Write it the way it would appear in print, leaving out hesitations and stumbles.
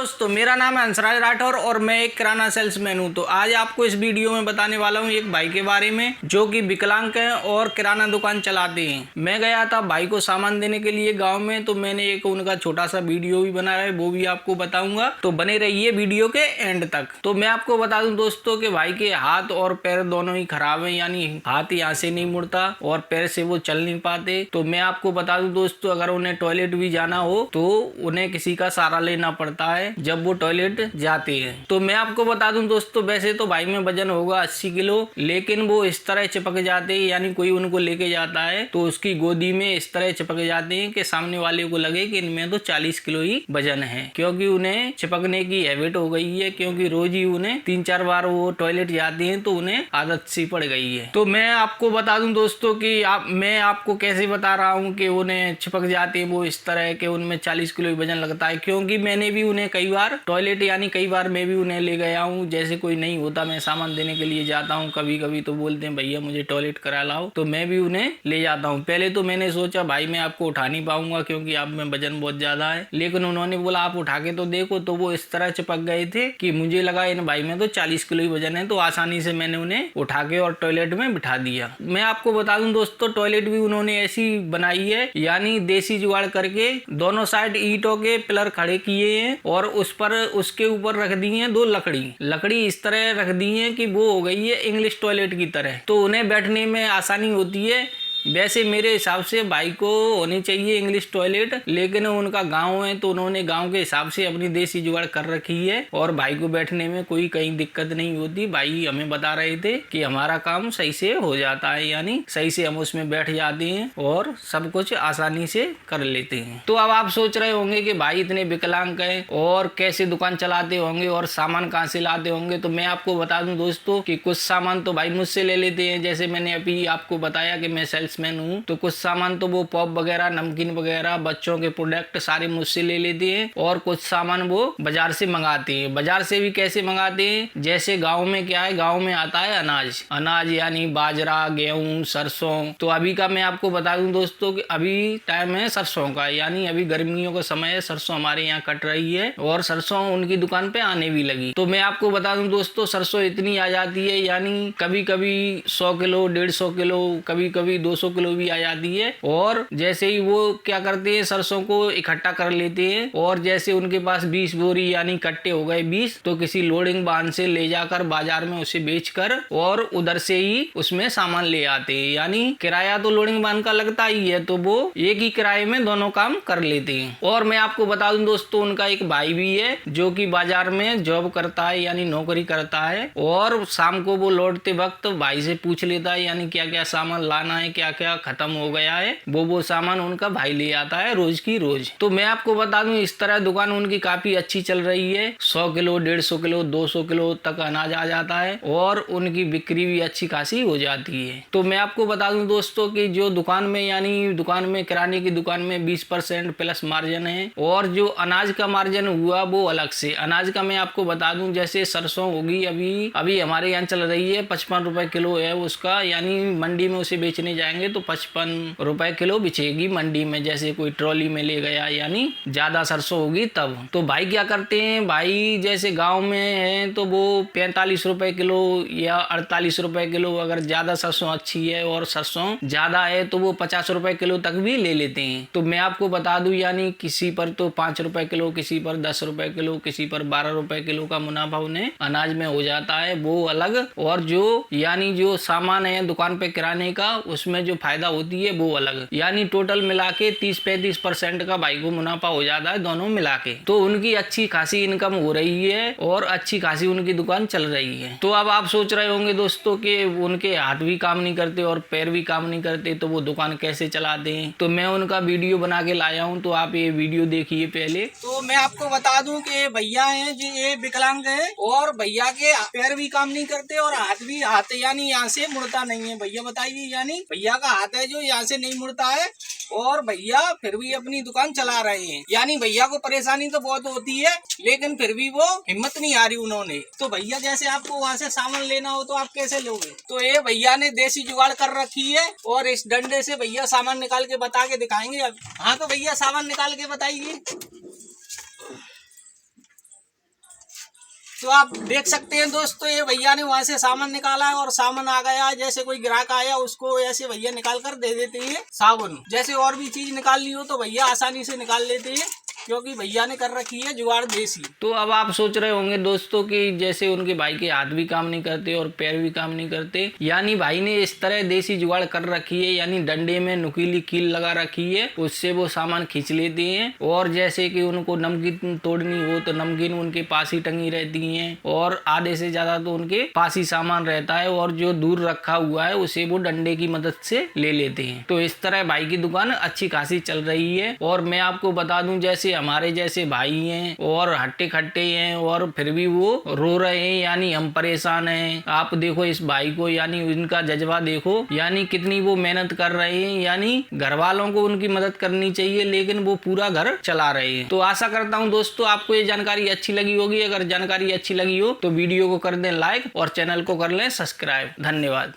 दोस्तों, मेरा नाम है हंसराज राठौर और मैं एक किराना सेल्समैन हूं। तो आज आपको इस वीडियो में बताने वाला हूं एक भाई के बारे में जो कि विकलांग हैं और किराना दुकान चलाते हैं। मैं गया था भाई को सामान देने के लिए गांव में, तो मैंने एक उनका छोटा सा वीडियो भी बनाया है, वो भी आपको बताऊंगा। तो बने रहिए वीडियो के एंड तक। तो मैं आपको बता दूं दोस्तों कि भाई के हाथ और पैर दोनों ही खराब है, यानी हाथ यहाँ से नहीं मुड़ता और पैर से वो चल नहीं पाते। तो मैं आपको बता दूं दोस्तों, अगर उन्हें टॉयलेट भी जाना हो तो उन्हें किसी का सहारा लेना पड़ता है जब वो टॉयलेट जाते हैं। तो मैं आपको बता दूं दोस्तों, वैसे तो भाई में वजन होगा 80 किलो, लेकिन वो इस तरह चिपक जाते हैं, यानी कोई उनको लेके जाता है तो उसकी गोदी में इस तरह चिपक जाते हैं कि सामने वाले को लगे कि इनमें तो 40 किलो ही वजन है, क्योंकि उन्हें चिपकने की हैबिट हो गई है। क्योंकि रोज ही उन्हें 3-4 बार वो टॉयलेट जाते हैं तो उन्हें आदत सी पड़ गई है। तो मैं आपको बता दूं दोस्तों कि मैं आपको कैसे बता रहा हूँ कि उन्हें चिपक जाते हैं वो इस तरह के, उनमें 40 किलो वजन लगता है। क्योंकि मैंने भी उन्हें कई बार टॉयलेट, यानी कई बार मैं भी उन्हें ले गया हूँ। जैसे कोई नहीं होता, मैं सामान देने के लिए जाता हूँ कभी कभी, तो बोलते हैं भैया मुझे टॉयलेट करा लाओ, तो मैं भी उन्हें ले जाता हूँ। पहले तो मैंने सोचा भाई मैं आपको उठा नहीं पाऊंगा क्योंकि आप में वजन बहुत ज्यादा है, लेकिन उन्होंने बोला आप उठा के तो देखो, तो वो इस तरह चिपक गए थे कि मुझे लगा इन भाई में तो 40 किलो ही वजन है। तो आसानी से मैंने उन्हें उठा के और टॉयलेट में बिठा दिया। मैं आपको बता दूं दोस्तों, टॉयलेट भी उन्होंने ऐसी बनाई है, यानी देसी जुगाड़ करके दोनों साइड ईंटों के पिलर खड़े किए हैं और उस पर उसके ऊपर रख दी है 2 लकड़ी इस तरह रख दी है कि वो हो गई है इंग्लिश टॉयलेट की तरह। तो उन्हें बैठने में आसानी होती है। वैसे मेरे हिसाब से भाई को होनी चाहिए इंग्लिश टॉयलेट, लेकिन उनका गांव है तो उन्होंने गांव के हिसाब से अपनी देसी जुगाड़ कर रखी है और भाई को बैठने में कोई कहीं दिक्कत नहीं होती। भाई हमें बता रहे थे कि हमारा काम सही से हो जाता है, यानी सही से हम उसमें बैठ जाते हैं और सब कुछ आसानी से कर लेते हैं। तो अब आप सोच रहे होंगे कि भाई इतने विकलांग हैं और कैसे दुकान चलाते होंगे और सामान कहाँ से लाते होंगे। तो मैं आपको बता दूं दोस्तों कि कुछ सामान तो भाई मुझसे ले लेते हैं। जैसे मैंने अभी आपको बताया कि मैं सेल्समैन हूँ, तो कुछ सामान तो वो पॉप वगैरह, नमकीन वगैरह, बच्चों के प्रोडक्ट सारे मुझसे ले लेते हैं और कुछ सामान वो बाजार से मंगाते हैं। बाजार से भी कैसे मंगाते हैं, जैसे गांव में क्या है, गांव में आता है अनाज यानी बाजरा, गेहूं, सरसों। तो अभी का मैं आपको बता दूं दोस्तों कि अभी टाइम है सरसों का, यानी अभी गर्मियों का समय है, सरसों हमारे यहाँ कट रही है और सरसों उनकी दुकान पे आने भी लगी। तो मैं आपको बता दूं दोस्तों, सरसों इतनी आ जाती है, यानी कभी कभी 100 किलो, 150 किलो, कभी कभी 200 किलो भी आ जाती है। और जैसे ही वो क्या करते हैं, सरसों को इकट्ठा कर लेते हैं और जैसे उनके पास 20 बोरी यानी कट्टे हो गए 20, तो किसी लोडिंग वाहन से ले जाकर बाजार में उसे बेचकर और उधर से ही उसमें सामान ले आते हैं। यानी किराया तो लोडिंग वाहन का लगता ही है, तो वो एक ही किराए में दोनों काम कर लेते हैं। और मैं आपको बता दूं दोस्तों, उनका एक भाई भी है जो कि बाजार में जॉब करता है, यानी नौकरी करता है, और शाम को वो लौटते वक्त भाई से पूछ लेता है, यानी क्या क्या सामान लाना है, क्या क्या खत्म हो गया है, वो सामान उनका भाई ले आता है रोज की रोज। तो मैं आपको बता दूं, इस तरह दुकान उनकी काफी अच्छी चल रही है। 100 किलो, 150 किलो, 200 किलो तक अनाज आ जाता है और उनकी बिक्री भी अच्छी खासी हो जाती है। तो मैं आपको बता दूं दोस्तों कि जो दुकान में, यानी दुकान में, किराने की दुकान में 20% प्लस मार्जिन है और जो अनाज का मार्जिन हुआ वो अलग से। अनाज का मैं आपको बता दूं, जैसे सरसों होगी, अभी हमारे यहाँ चल रही है 55 रुपए किलो है उसका, यानी मंडी में उसे बेचने जाएंगे तो 55 रुपए किलो बिचेगी मंडी में। जैसे कोई ट्रॉली में ले गया, यानी ज्यादा सरसों होगी तब। तो भाई क्या करते हैं, भाई जैसे गांव में है तो वो 45 रुपए किलो या 48 रुपए किलो, अगर ज्यादा सरसों अच्छी है और सरसों ज्यादा है तो वो 50 रुपए किलो तक भी ले लेते हैं। तो मैं आपको बता दूं, यानी किसी पर तो 5 रुपए किलो, किसी पर 10 रुपए किलो, किसी पर 12 रुपए किलो का मुनाफा उन्हें अनाज में हो जाता है, वो अलग। और जो यानी जो सामान है दुकान पे किराने का, उसमें जो फायदा होती है वो अलग। यानी टोटल मिला के 30-35% का भाई को मुनाफा हो जाता है दोनों मिला के। तो उनकी अच्छी खासी इनकम हो रही है और अच्छी खासी उनकी दुकान चल रही है। तो अब आप सोच रहे होंगे दोस्तों कि उनके हाथ भी काम नहीं करते और पैर भी काम नहीं करते, तो वो दुकान कैसे चलाते हैं। तो मैं उनका वीडियो बना के लाया हूँ, तो आप ये वीडियो देखिए पहले। तो मैं आपको बता दूं कि भैया हैं जी, ये विकलांग है और भैया के पैर भी काम नहीं करते और हाथ यानी यहाँ से मुड़ता नहीं है। भैया बताइए, यानी भैया का हाथ है जो यहाँ से नहीं मुड़ता है और भैया फिर भी अपनी दुकान चला रहे हैं। यानी भैया को परेशानी तो बहुत होती है, लेकिन फिर भी वो हिम्मत नहीं आ रही उन्होंने। तो भैया जैसे आपको वहाँ से सामान लेना हो तो आप कैसे लोगे। तो ये भैया ने देसी जुगाड़ कर रखी है और इस डंडे से भैया सामान निकाल के बता के दिखाएंगे। अब हाँ, तो भैया सामान निकाल के बताइए। तो आप देख सकते हैं दोस्तों, ये भैया ने वहां से सामान निकाला है और सामान आ गया। जैसे कोई ग्राहक आया उसको ऐसे भैया निकाल कर दे देते हैं साबुन। जैसे और भी चीज निकालनी हो तो भैया आसानी से निकाल लेते हैं, क्योंकि भैया ने कर रखी है जुगाड़ देसी। तो अब आप सोच रहे होंगे दोस्तों कि जैसे उनके भाई के हाथ भी काम नहीं करते और पैर भी काम नहीं करते, यानी भाई ने इस तरह देसी जुगाड़ कर रखी है, यानी डंडे में नुकीली कील लगा रखी है, उससे वो सामान खींच लेते हैं। और जैसे कि उनको नमकीन तोड़नी हो तो नमकीन उनके पास ही टंगी रहती है, और आधे से ज्यादा तो उनके पास ही सामान रहता है, और जो दूर रखा हुआ है उसे वो डंडे की मदद से ले लेते हैं। तो इस तरह भाई की दुकान अच्छी खासी चल रही है। और मैं आपको बता दूं, जैसे हमारे जैसे भाई हैं और हट्टे खट्टे हैं और फिर भी वो रो रहे हैं, यानी हम परेशान हैं। आप देखो इस भाई को, यानी इनका जज्बा देखो, यानी कितनी वो मेहनत कर रहे हैं, यानी घर वालों को उनकी मदद करनी चाहिए लेकिन वो पूरा घर चला रहे हैं। तो आशा करता हूँ दोस्तों आपको ये जानकारी अच्छी लगी होगी। अगर जानकारी अच्छी लगी हो तो वीडियो को कर दें लाइक और चैनल को कर लें सब्सक्राइब। धन्यवाद।